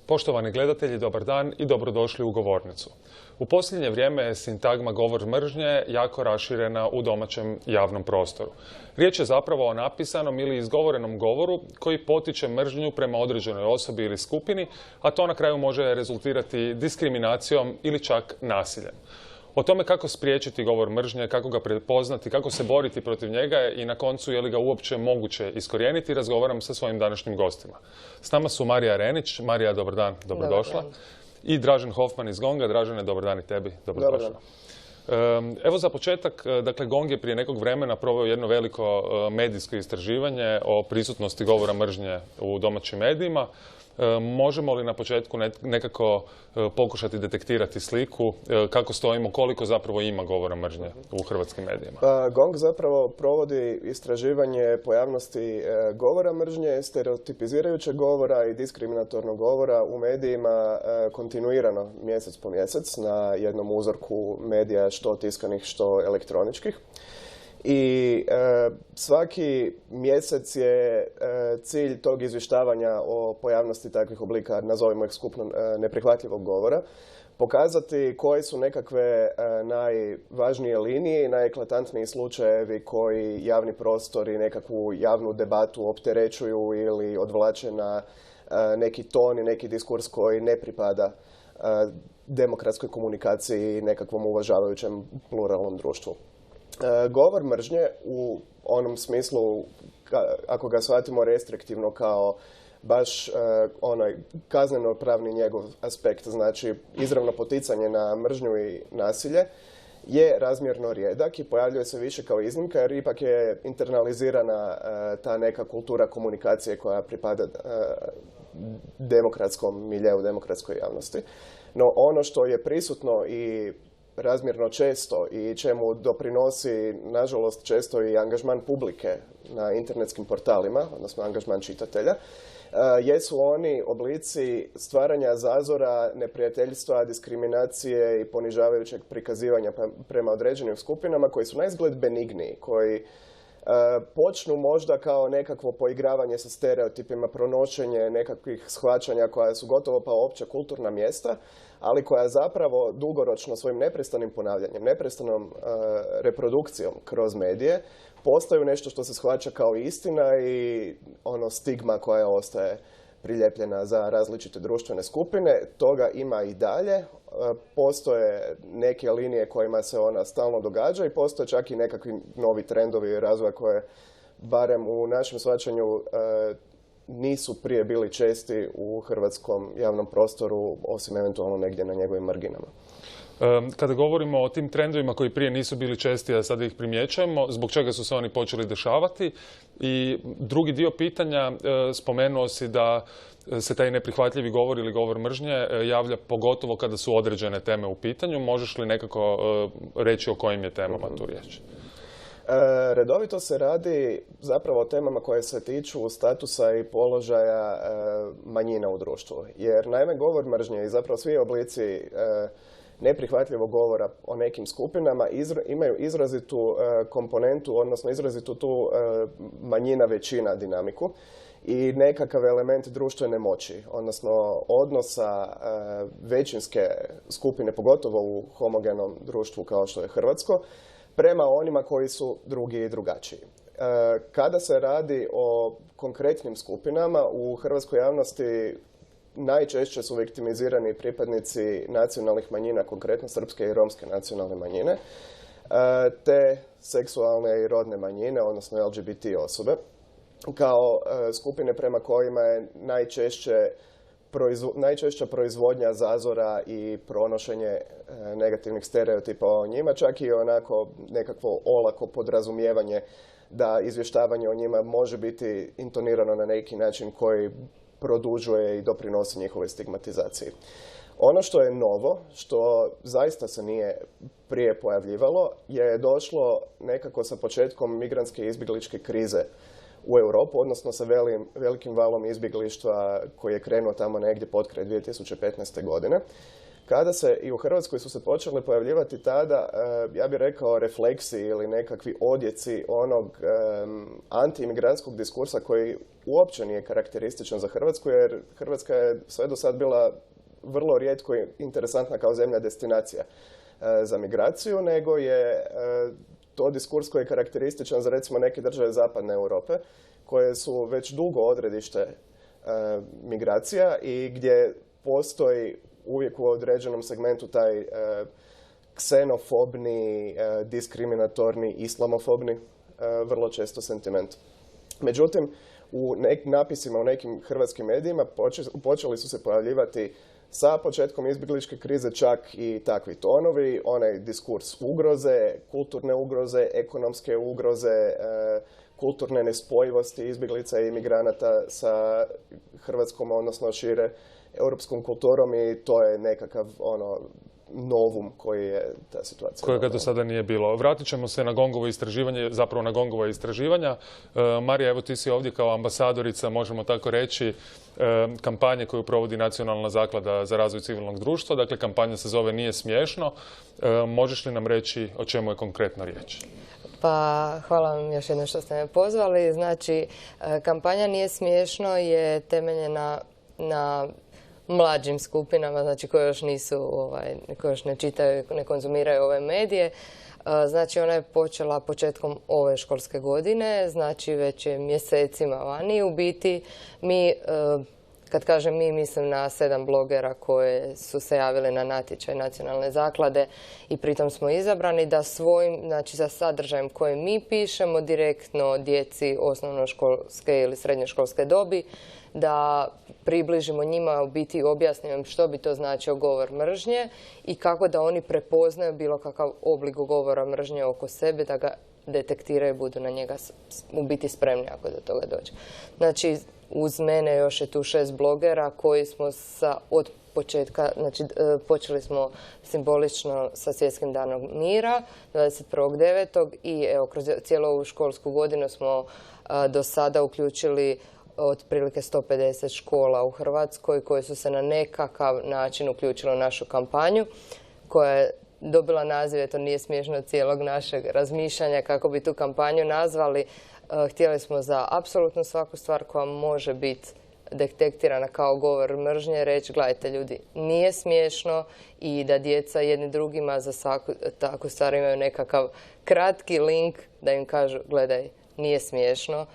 Poštovani gledatelji, dobar dan i dobrodošli u Govornicu. U posljednje vrijeme je sintagma govor mržnje jako raširena u domaćem javnom prostoru. Riječ je zapravo o napisanom ili izgovorenom govoru koji potiče mržnju prema određenoj osobi ili skupini, a to na kraju može rezultirati diskriminacijom ili čak nasiljem. O tome kako spriječiti govor mržnje, kako ga prepoznati, kako se boriti protiv njega i na koncu je li ga uopće moguće iskorijeniti, razgovaram sa svojim današnjim gostima. S nama su Marija Renić. Marija, dobar dan, dobrodošla. I Dražen Hofman iz GONG-a. Dražene, dobar dan i tebi, dobrodošla. Evo za početak, dakle GONG je prije nekog vremena proveo jedno veliko medijsko istraživanje o prisutnosti govora mržnje u domaćim medijima. Možemo li na početku nekako pokušati detektirati sliku kako stojimo, koliko zapravo ima govora mržnje u hrvatskim medijima? GONG zapravo provodi istraživanje pojavnosti govora mržnje, stereotipizirajućeg govora i diskriminatornog govora u medijima kontinuirano mjesec po mjesec na jednom uzorku medija što tiskanih što elektroničkih. I svaki mjesec je cilj tog izvještavanja o pojavnosti takvih oblika, nazovimo ih skupno, neprihvatljivog govora, pokazati koji su nekakve najvažnije linije i najeklatantniji slučajevi koji javni prostor i nekakvu javnu debatu opterećuju ili odvlače na neki ton i neki diskurs koji ne pripada demokratskoj komunikaciji i nekakvom uvažavajućem pluralnom društvu. Govor mržnje u onom smislu, ako ga shvatimo restriktivno kao baš onaj kazneno-pravni njegov aspekt, znači izravno poticanje na mržnju i nasilje, je razmjerno rijedak i pojavljuje se više kao iznimka jer ipak je internalizirana ta neka kultura komunikacije koja pripada demokratskom miljeu, demokratskoj javnosti. No ono što je prisutno i razmjerno često i čemu doprinosi, nažalost, često i angažman publike na internetskim portalima, odnosno angažman čitatelja, jesu oni oblici stvaranja zazora, neprijateljstva, diskriminacije i ponižavajućeg prikazivanja prema određenim skupinama koji su naizgled benigniji, koji počnu možda kao nekakvo poigravanje sa stereotipima, pronošenje nekakvih shvaćanja koja su gotovo pa opća kulturna mjesta, ali koja zapravo dugoročno svojim neprestanim ponavljanjem, neprestanom reprodukcijom kroz medije postaju nešto što se shvaća kao istina i stigma koja ostaje priljepljena za različite društvene skupine. Toga ima i dalje. Postoje neke linije kojima se ona stalno događa i postoje čak i nekakvi novi trendovi razvoja koje, barem u našem shvaćanju, nisu prije bili česti u hrvatskom javnom prostoru, osim eventualno negdje na njegovim marginama. Kada govorimo o tim trendovima koji prije nisu bili česti, a sada ih primjećujemo, zbog čega su se oni počeli dešavati? I drugi dio pitanja, spomenuo si da se taj neprihvatljivi govor ili govor mržnje javlja pogotovo kada su određene teme u pitanju. Možeš li nekako reći o kojim je temama tu riječ? Redovito se radi zapravo o temama koje se tiču statusa i položaja manjina u društvu. Jer naime govor mržnje i zapravo svi oblici neprihvatljivog govora o nekim skupinama imaju izrazitu komponentu, odnosno izrazitu tu manjina većina dinamiku i nekakav element društvene moći, odnosno odnosa većinske skupine, pogotovo u homogenom društvu kao što je hrvatsko, prema onima koji su drugi i drugačiji. Kada se radi o konkretnim skupinama, u hrvatskoj javnosti najčešće su viktimizirani pripadnici nacionalnih manjina, konkretno srpske i romske nacionalne manjine, te seksualne i rodne manjine, odnosno LGBT osobe, kao skupine prema kojima je najčešća proizvodnja zazora i pronošenje negativnih stereotipa o njima, čak i onako nekakvo olako podrazumijevanje da izvještavanje o njima može biti intonirano na neki način koji produžuje i doprinosi njihovoj stigmatizaciji. Ono što je novo, što zaista se nije prije pojavljivalo, je došlo nekako sa početkom migrantske i izbjegličke krize u Europu, odnosno sa velikim valom izbjeglištva koji je krenuo tamo negdje potkraj 2015. godine, kada se i u Hrvatskoj su se počele pojavljivati tada, ja bih rekao, refleksi ili nekakvi odjeci onog anti-imigrantskog diskursa koji uopće nije karakterističan za Hrvatsku, jer Hrvatska je sve do sad bila vrlo rijetko interesantna kao zemlja destinacija za migraciju, nego je to diskurs koji je karakterističan za recimo neke države zapadne Europe, koje su već dugo odredište migracija i gdje postoji uvijek u određenom segmentu taj ksenofobni, diskriminatorni, islamofobni, vrlo često sentiment. Međutim, u napisima u nekim hrvatskim medijima počeli su se pojavljivati sa početkom izbjegličke krize čak i takvi tonovi, onaj diskurs ugroze, kulturne ugroze, ekonomske ugroze, kulturne nespojivosti izbjeglica i imigranata sa hrvatskom, odnosno šire europskom kulturom, i to je nekakav novum koji je ta situacija. Kojega do sada nije bilo. Vratit ćemo se na Gongovo istraživanje, zapravo na Gongova istraživanja. Marija, evo ti si ovdje kao ambasadorica, možemo tako reći, kampanje koju provodi Nacionalna zaklada za razvoj civilnog društva. Dakle, kampanja se zove Nije smiješno. Možeš li nam reći o čemu je konkretno riječ? Pa, hvala vam još jednom što ste me pozvali. Znači, kampanja Nije smiješno je temeljena na mlađim skupinama, znači koje još nisu, koje još ne čitaju, ne konzumiraju ove medije. Znači, ona je počela početkom ove školske godine, znači već je mjesecima vani. U biti, mi, kad kažem mi, mislim na 7 blogera koje su se javili na natječaj Nacionalne zaklade i pritom smo izabrani da svojim, znači za sadržajem koji mi pišemo direktno djeci osnovnoškolske ili srednjoškolske dobi, da približimo njima, u biti objasnimo što bi to značio govor mržnje i kako da oni prepoznaju bilo kakav oblik govora mržnje oko sebe, da ga detektiraju i budu na njega u biti spremni ako do toga dođe. Znači, uz mene još je tu 6 blogera koji smo od početka, znači počeli smo simbolično sa Svjetskim danom mira 21.9. i evo, kroz cijelu ovu školsku godinu smo do sada uključili otprilike 150 škola u Hrvatskoj koje su se na nekakav način uključile u našu kampanju, koja je dobila naziv, to nije smiješno, cijelog našeg razmišljanja kako bi tu kampanju nazvali. Htjeli smo za apsolutno svaku stvar koja može biti detektirana kao govor mržnje reći, gledajte ljudi, nije smiješno, i da djeca jedni drugima za svaku takvu stvar imaju nekakav kratki link da im kažu, gledaj, nije smiješno,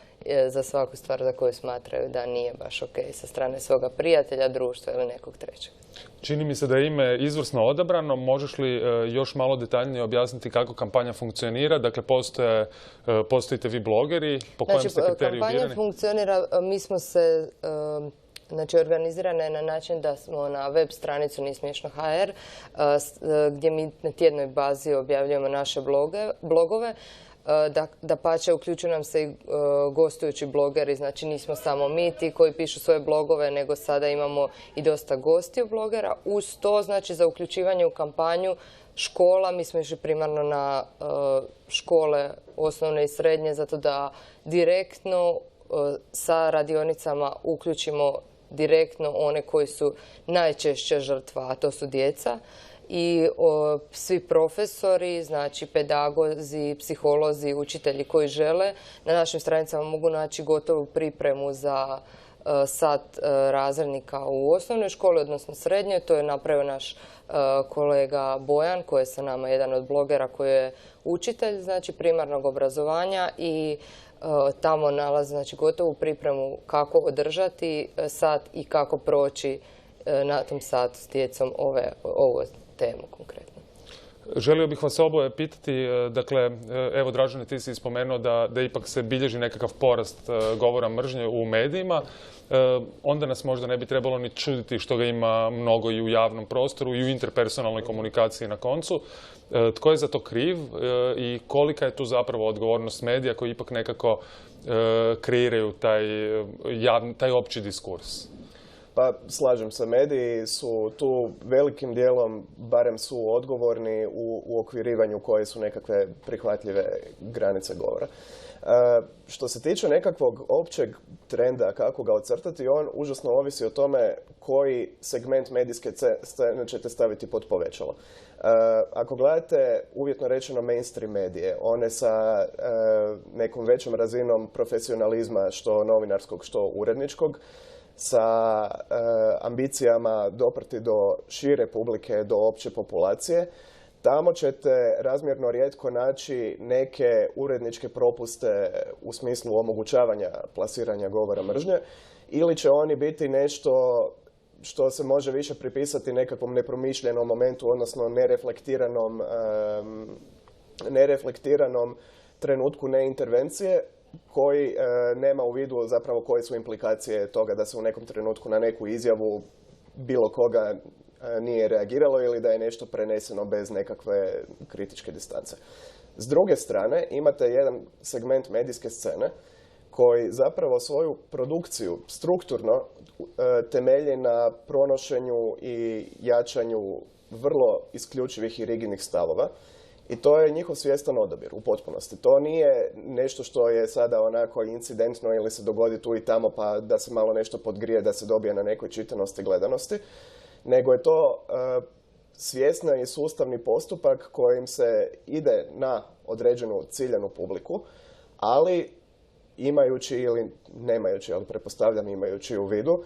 za svaku stvar za koju smatraju da nije baš ok sa strane svoga prijatelja, društva ili nekog trećeg. Čini mi se da je ime izvrsno odabrano. Možeš li još malo detaljnije objasniti kako kampanja funkcionira? Dakle, postojite vi blogeri, po kojem ste kriteriju birani? Kampanja funkcionira, mi smo se organizirane je na način da smo na web stranicu nismiješno.hr gdje mi na tjednoj bazi objavljujemo naše blogove. Dapače, uključuju nam se i gostujući blogeri, znači nismo samo mi ti koji pišu svoje blogove, nego sada imamo i dosta gostiju blogera. Uz to, znači, za uključivanje u kampanju škola, mi smo išli primarno na škole osnovne i srednje, zato da direktno sa radionicama uključimo direktno one koji su najčešće žrtva, a to su djeca. I svi profesori, znači pedagozi, psiholozi, učitelji koji žele, na našim stranicama mogu naći gotovu pripremu za sat razrednika u osnovnoj školi, odnosno srednjoj. To je napravio naš kolega Bojan, koji je sa nama jedan od blogera koji je učitelj, znači primarnog obrazovanja, i tamo nalazi, znači, gotovu pripremu kako održati sat i kako proći na tom satu s djecom ovu temu konkretno. Želio bih vas oboje pitati, dakle, evo Dražene, ti si spomenuo da ipak se bilježi nekakav porast govora mržnje u medijima. Onda nas možda ne bi trebalo ni čuditi što ga ima mnogo i u javnom prostoru i u interpersonalnoj komunikaciji na koncu. Tko je za to kriv i kolika je tu zapravo odgovornost medija koji ipak nekako kreiraju taj opći diskurs? Pa slažem se, mediji su tu velikim dijelom, barem su odgovorni u uokvirivanju koje su nekakve prihvatljive granice govora. Što se tiče nekakvog općeg trenda, kako ga ocrtati, on užasno ovisi o tome koji segment medijske scene ćete staviti pod povećalo. Ako gledate, uvjetno rečeno, mainstream medije, one sa nekom većom razinom profesionalizma, što novinarskog, što uredničkog, sa ambicijama doprti do šire publike, do opće populacije, tamo ćete razmjerno rijetko naći neke uredničke propuste u smislu omogućavanja plasiranja govora mržnje, ili će oni biti nešto što se može više pripisati nekakvom nepromišljenom momentu, odnosno nereflektiranom trenutku neintervencije, koji nema u vidu zapravo koje su implikacije toga da se u nekom trenutku na neku izjavu bilo koga nije reagiralo ili da je nešto preneseno bez nekakve kritičke distance. S druge strane, imate jedan segment medijske scene koji zapravo svoju produkciju strukturno temelji na pronošenju i jačanju vrlo isključivih i rigidnih stavova. I to je njihov svjestan odabir u potpunosti. To nije nešto što je sada onako incidentno ili se dogodi tu i tamo pa da se malo nešto podgrije, da se dobije na nekoj čitanosti i gledanosti, nego je to svjesni i sustavni postupak kojim se ide na određenu ciljanu publiku, ali imajući ili nemajući, ali pretpostavljam imajući u vidu,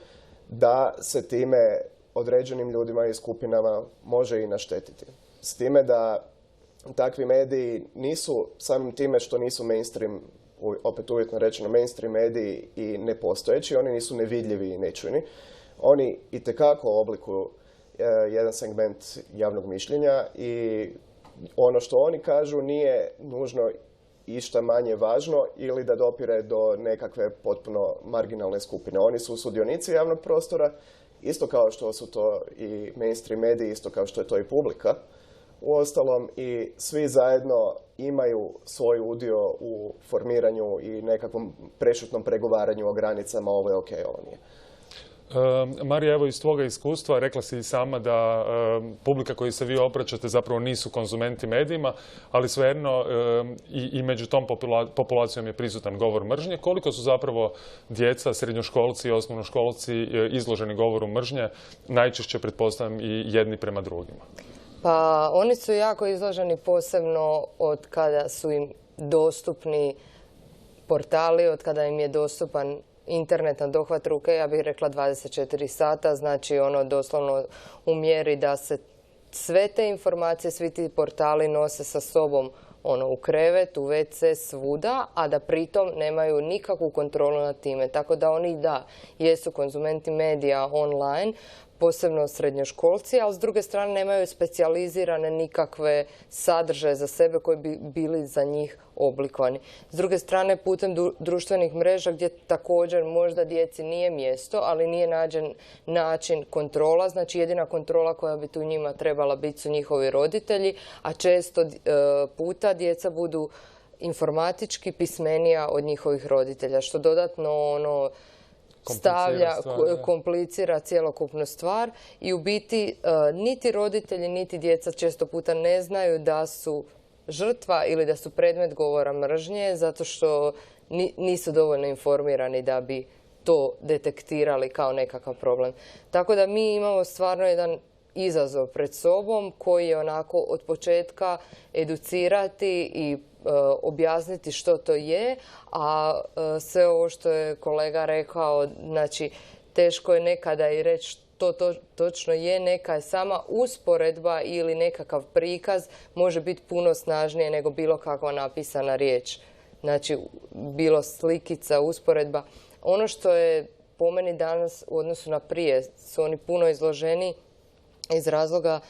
da se time određenim ljudima i skupinama može i naštetiti. S time da takvi mediji nisu, samim time što nisu mainstream, opet uvjetno rečeno mainstream mediji i nepostojeći, oni nisu nevidljivi i nečujni. Oni itekako oblikuju jedan segment javnog mišljenja i ono što oni kažu nije nužno išta manje važno ili da dopire do nekakve potpuno marginalne skupine. Oni su sudionici javnog prostora, isto kao što su to i mainstream mediji, isto kao što je to i publika. Uostalom, i svi zajedno imaju svoj udio u formiranju i nekakvom prešutnom pregovaranju o granicama, ovo je okej, ovo nije. Marija, evo iz tvoga iskustva, rekla si i sama da publika koju se vi obraćate zapravo nisu konzumenti medijima, ali svejedno i među tom populacijom je prisutan govor mržnje. Koliko su zapravo djeca, srednjoškolci i osnovnoškolci izloženi govoru mržnje, najčešće pretpostavljam i jedni prema drugima? Pa oni su jako izloženi, posebno od kada su im dostupni portali, od kada im je dostupan internet na dohvat ruke, ja bih rekla 24 sata, znači ono doslovno u mjeri da se sve te informacije, svi ti portali nose sa sobom ono u krevet, u WC, svuda, a da pritom nemaju nikakvu kontrolu nad time. Tako da oni jesu konzumenti medija online, posebno srednjoškolci, ali s druge strane nemaju specijalizirane nikakve sadržaje za sebe koji bi bili za njih oblikovani. S druge strane, putem društvenih mreža gdje također možda djeci nije mjesto, ali nije nađen način kontrola. Znači jedina kontrola koja bi tu njima trebala biti su njihovi roditelji, a često puta djeca budu informatički pismenija od njihovih roditelja, što dodatno komplicira cjelokupnu stvar i u biti niti roditelji niti djeca često puta ne znaju da su žrtva ili da su predmet govora mržnje zato što nisu dovoljno informirani da bi to detektirali kao nekakav problem. Tako da mi imamo stvarno jedan izazov pred sobom koji je onako od početka educirati i objasniti što to je, a sve ovo što je kolega rekao, znači teško je nekada i reći što to točno je, neka je sama usporedba ili nekakav prikaz može biti puno snažnije nego bilo kakva napisana riječ. Znači, bilo slikica, usporedba. Ono što je po meni danas u odnosu na prije su oni puno izloženi iz razloga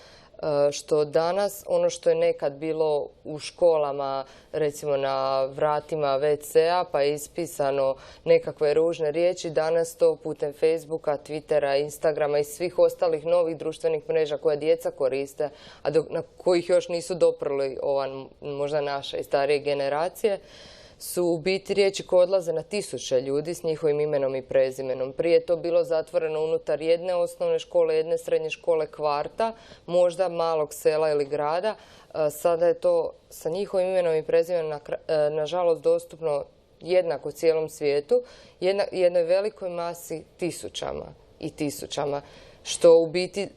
što danas ono što je nekad bilo u školama, recimo na vratima WC-a pa je ispisano nekakve ružne riječi, danas to putem Facebooka, Twittera, Instagrama i svih ostalih novih društvenih mreža koje djeca koriste, a na kojih još nisu doprli ova možda naša i starije generacije, su u biti riječi koje odlaze na tisuće ljudi s njihovim imenom i prezimenom. Prije je to bilo zatvoreno unutar jedne osnovne škole, jedne srednje škole, kvarta, možda malog sela ili grada. Sada je to sa njihovim imenom i prezimenom nažalost dostupno jednako cijelom svijetu, jednoj velikoj masi tisućama i tisućama, što u biti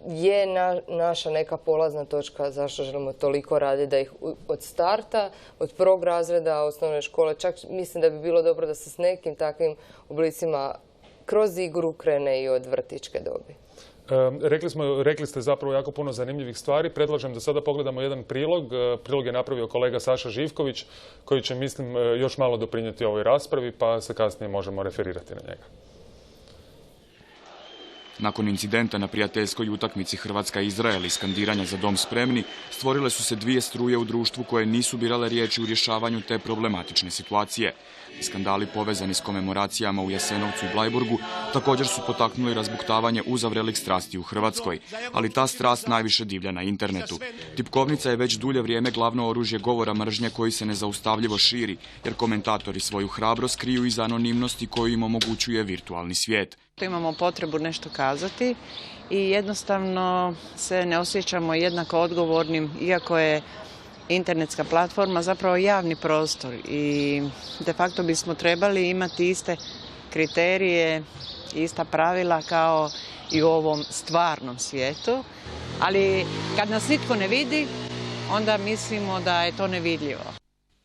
je naša neka polazna točka zašto želimo toliko raditi, da ih od starta, od prvog razreda osnovne škole, čak mislim da bi bilo dobro da se s nekim takvim oblicima kroz igru krene i od vrtićke dobi. Rekli ste zapravo jako puno zanimljivih stvari. Predlažem da sada pogledamo jedan prilog. Prilog je napravio kolega Saša Živković, koji će, mislim, još malo doprinijeti ovoj raspravi, pa se kasnije možemo referirati na njega. Nakon incidenta na prijateljskoj utakmici Hrvatska-Izrael i skandiranja za dom spremni, stvorile su se dvije struje u društvu koje nisu birale riječi u rješavanju te problematične situacije. Skandali povezani s komemoracijama u Jasenovcu i Blajburgu također su potaknuli razbuktavanje uzavrelih strasti u Hrvatskoj, ali ta strast najviše divlja na internetu. Tipkovnica je već dulje vrijeme glavno oružje govora mržnje koji se nezaustavljivo širi, jer komentatori svoju hrabrost kriju iza anonimnosti koju im omogućuje virtualni svijet. Imamo potrebu nešto kazati i jednostavno se ne osjećamo jednako odgovornim, iako je internetska platforma zapravo javni prostor i de facto bismo trebali imati iste kriterije, ista pravila kao i u ovom stvarnom svijetu, ali kad nas nitko ne vidi, onda mislimo da je to nevidljivo.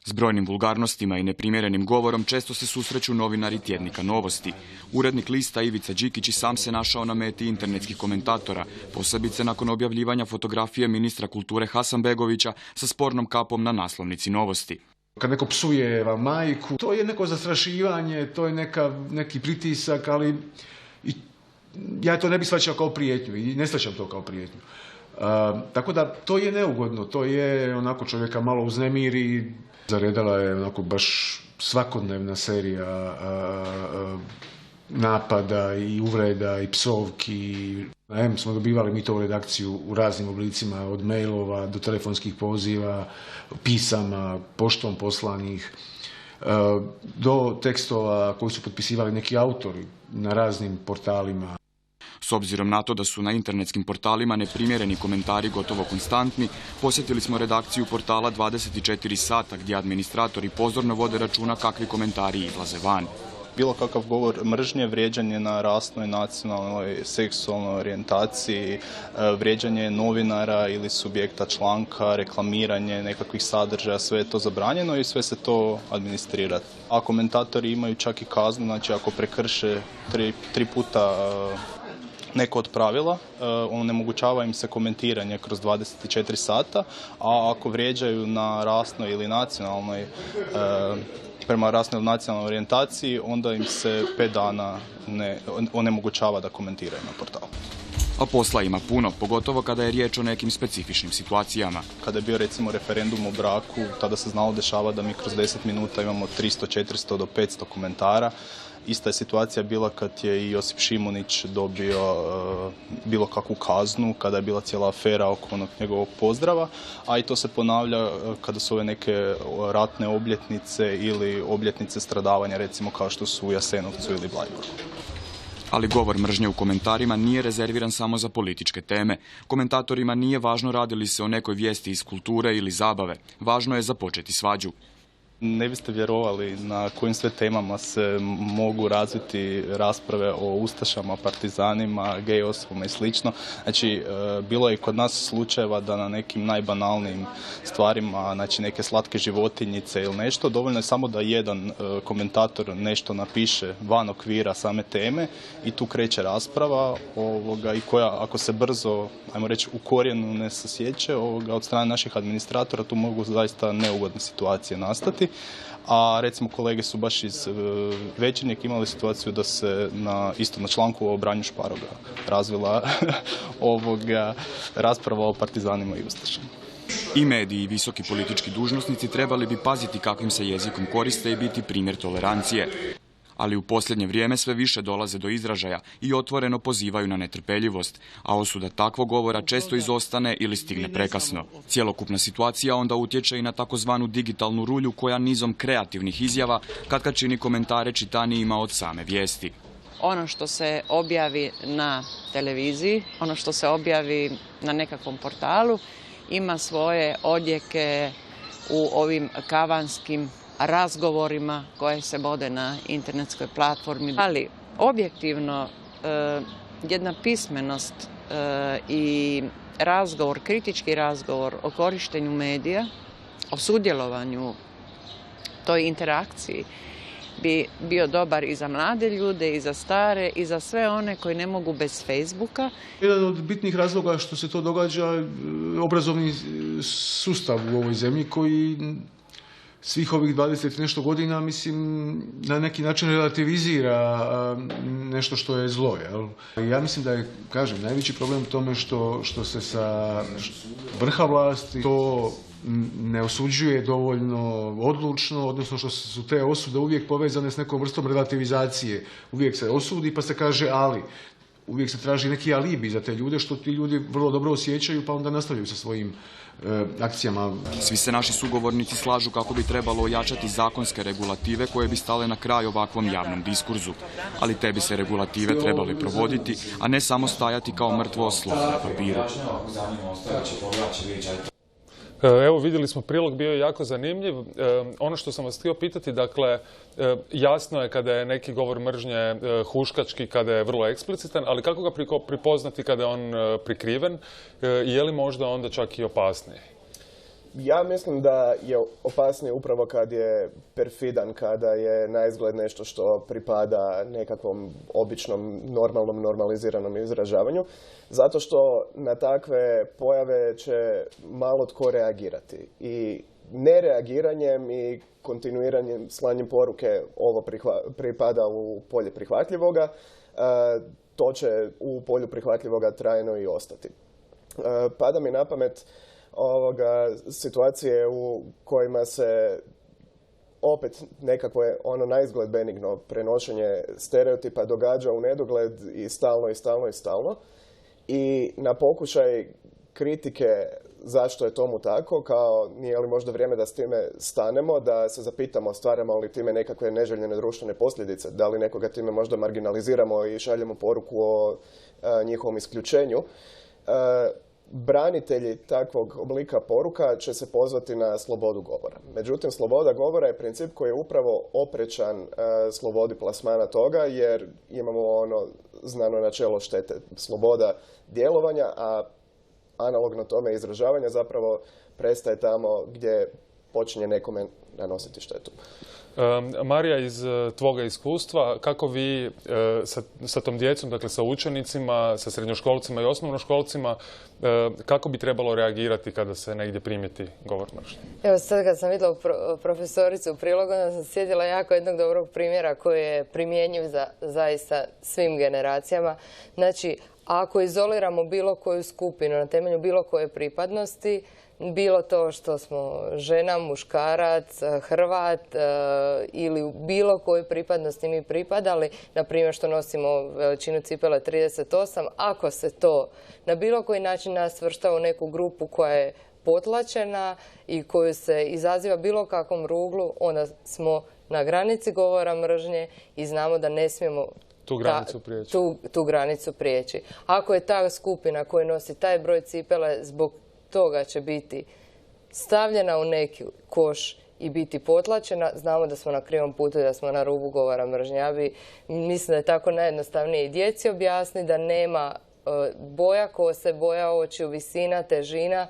S brojnim vulgarnostima i neprimjerenim govorom često se susreću novinari tjednika Novosti. Urednik lista Ivica Đikić i sam se našao na meti internetskih komentatora, posebice nakon objavljivanja fotografije ministra kulture Hasanbegovića sa spornom kapom na naslovnici Novosti. Kad neko psuje vam majku, to je neko zastrašivanje, to je neki pritisak, ali ja to ne bih shvaćao kao prijetnju i ne shvaćam to kao prijetnju. Tako da to je neugodno, to je onako čovjeka malo uznemiri. Zaredala je onako baš svakodnevna serija napada i uvreda i psovki. Smo dobivali mi to u redakciju u raznim oblicima, od mailova do telefonskih poziva, pisama, poštom poslanih, do tekstova koji su potpisivali neki autori na raznim portalima. S obzirom na to da su na internetskim portalima neprimjereni komentari gotovo konstantni, posjetili smo redakciju portala 24 sata gdje administratori pozorno vode računa kakvi komentari izlaze van. Bilo kakav govor mržnje, vrijeđanje na rasnoj, nacionalnoj, seksualnoj orijentaciji, vrijeđanje novinara ili subjekta članka, reklamiranje nekakvih sadržaja, sve je to zabranjeno i sve se to administrira. A komentatori imaju čak i kaznu, znači ako prekrše tri puta neko od pravila, onemogućava im se komentiranje kroz 24 sata, a ako vrijeđaju na rasnoj ili nacionalnoj, prema rasnoj ili nacionalnoj orijentaciji, onda im se 5 dana onemogućava da komentiraju na portalu. A posla ima puno, pogotovo kada je riječ o nekim specifičnim situacijama. Kada je bio recimo referendum o braku, tada se znalo dešava da mi kroz 10 minuta imamo 300, 400 do 500 komentara. Ista je situacija bila kad je i Josip Šimunić dobio bilo kakvu kaznu, kada je bila cijela afera oko onog njegovog pozdrava, a i to se ponavlja kada su ove neke ratne obljetnice ili obljetnice stradavanja, recimo kao što su u Jasenovcu ili Blajburgu. Ali govor mržnje u komentarima nije rezerviran samo za političke teme. Komentatorima nije važno radi li se o nekoj vijesti iz kulture ili zabave. Važno je započeti svađu. Ne biste vjerovali na kojim sve temama se mogu razviti rasprave o ustašama, partizanima, gej osobama i slično. Znači, bilo je i kod nas slučajeva da na nekim najbanalnijim stvarima, znači neke slatke životinjice ili nešto, dovoljno je samo da jedan komentator nešto napiše van okvira same teme i tu kreće rasprava i koja, ako se brzo, ajmo reći, u korijenu ne sasjeće, od strane naših administratora tu mogu zaista neugodne situacije nastati. A recimo kolege su baš iz Večernjeg imali situaciju da se isto na članku o Branju Šparoga razvila rasprava o partizanima i ustašama. I mediji i visoki politički dužnosnici trebali bi paziti kakvim se jezikom koriste i biti primjer tolerancije. ali u posljednje vrijeme sve više dolaze do izražaja i otvoreno pozivaju na netrpeljivost, a osuda takvog govora često izostane ili stigne prekasno. Cjelokupna situacija onda utječe i na takozvanu digitalnu rulju koja nizom kreativnih izjava kad čini komentare čitanijima od same vijesti. Ono što se objavi na televiziji, ono što se objavi na nekakvom portalu, ima svoje odjeke u ovim kavanskim razgovorima koje se vode na internetskoj platformi. Ali objektivno jedna pismenost i razgovor, kritički razgovor o korištenju medija, o sudjelovanju toj interakciji bi bio dobar i za mlade ljude, i za stare, i za sve one koji ne mogu bez Facebooka. Jedan od bitnih razloga što se to događa obrazovni sustav u ovoj zemlji koji svih ovih 20 nešto godina, mislim, na neki način relativizira nešto što je zlo. Jel? Ja mislim da je, kažem, najveći problem u tome što se sa vrha vlasti to ne osuđuje dovoljno odlučno, odnosno što su te osude uvijek povezane s nekom vrstom relativizacije. Uvijek se osudi pa se kaže ali. Uvijek se traži neki alibi za te ljude, što ti ljudi vrlo dobro osjećaju, pa onda nastavljaju sa svojim akcijama. Svi se naši sugovornici slažu kako bi trebalo ojačati zakonske regulative koje bi stale na kraj ovakvom javnom diskurzu. Ali te bi se regulative trebali provoditi, a ne samo stajati kao mrtvo slovo na papiru. Evo, vidjeli smo prilog, bio je jako zanimljiv. Ono što sam vas htio pitati, dakle, jasno je kada je neki govor mržnje huškački, kada je vrlo eksplicitan, ali kako ga pripoznati kada je on prikriven i je li možda onda čak i opasniji? Ja mislim da je opasnije upravo kad je perfidan, kada je naizgled nešto što pripada nekakvom običnom, normalnom, normaliziranom izražavanju. Zato što na takve pojave će malo tko reagirati. I nereagiranjem i kontinuiranjem slanjem poruke ovo pripada u polje prihvatljivoga, to će u polju prihvatljivoga trajno i ostati. Pada mi na pamet situacije u kojima se opet nekako je ono naizgled benigno prenošenje stereotipa događa u nedogled i stalno i stalno i stalno. I na pokušaj kritike zašto je tomu tako, kao nije li možda vrijeme da s time stanemo, da se zapitamo stvaramo li time nekakve neželjene društvene posljedice, da li nekoga time možda marginaliziramo i šaljemo poruku o njihovom isključenju. Branitelji takvog oblika poruka će se pozvati na slobodu govora. Međutim, sloboda govora je princip koji je upravo oprečan slobodi plasmana toga, jer imamo ono znano načelo štete, sloboda djelovanja, a analogno tome izražavanja zapravo prestaje tamo gdje počinje nekome nanositi štetu. Marija, iz tvoga iskustva, kako vi sa tom djecom, dakle sa učenicima, sa srednjoškolcima i osnovnoškolcima, kako bi trebalo reagirati kada se negdje primijeti govor mržnje? Evo sad kad sam vidjela profesoricu u prilogu, onda sam sjetila jako jednog dobrog primjera koji je primjenjiv za zaista svim generacijama. Znači, ako izoliramo bilo koju skupinu na temelju bilo koje pripadnosti, bilo to što smo žena, muškarac, Hrvat ili u bilo kojoj pripadnosti mi pripadali, na primjer što nosimo veličinu cipele 38, ako se to na bilo koji način nas svršta u neku grupu koja je potlačena i koju se izaziva bilo kakvom ruglu, onda smo na granici govora mržnje i znamo da ne smijemo tu granicu prijeći. Ako je ta skupina koja nosi taj broj cipele, zbog toga će biti stavljena u neki koš i biti potlačena, znamo da smo na krivom putu i da smo na rubu govora mržnje. Ja mislim da je tako najjednostavnije i djeci objasniti da nema boja kose, boja očiju, visina, težina,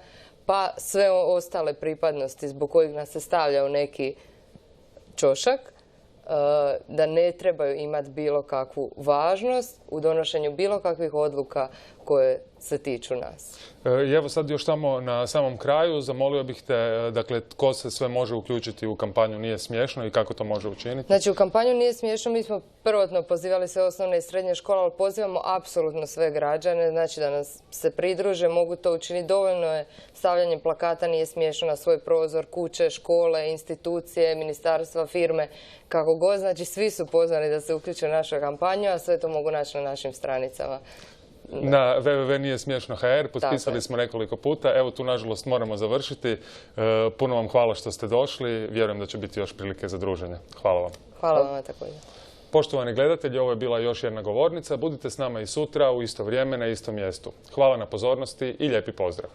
pa sve ostale pripadnosti zbog kojih nas se stavlja u neki čošak, da ne trebaju imati bilo kakvu važnost u donošenju bilo kakvih odluka koje se tiču nas. I evo sad još tamo na samom kraju, zamolio bih te, dakle, tko se sve može uključiti u kampanju Nije smiješno i kako to može učiniti? Znači, u kampanju Nije smiješno mi smo prvotno pozivali sve osnovne i srednje škole, ali pozivamo apsolutno sve građane, znači da nas se pridruže, mogu to učiniti. Dovoljno je stavljanje plakata Nije smiješno na svoj prozor, kuće, škole, institucije, ministarstva, firme, kako god. Znači, svi su pozvani da se uključe u našu kampanju, a sve to mogu naći na našim stranicama. Na www.nijesmiješno.hr potpisali smo nekoliko puta. Evo tu nažalost moramo završiti. Puno vam hvala što ste došli. Vjerujem da će biti još prilike za druženje. Hvala vam. Hvala vam također. Poštovani gledatelji, ovo je bila još jedna govornica. Budite s nama i sutra u isto vrijeme na istom mjestu. Hvala na pozornosti i lijepi pozdrav.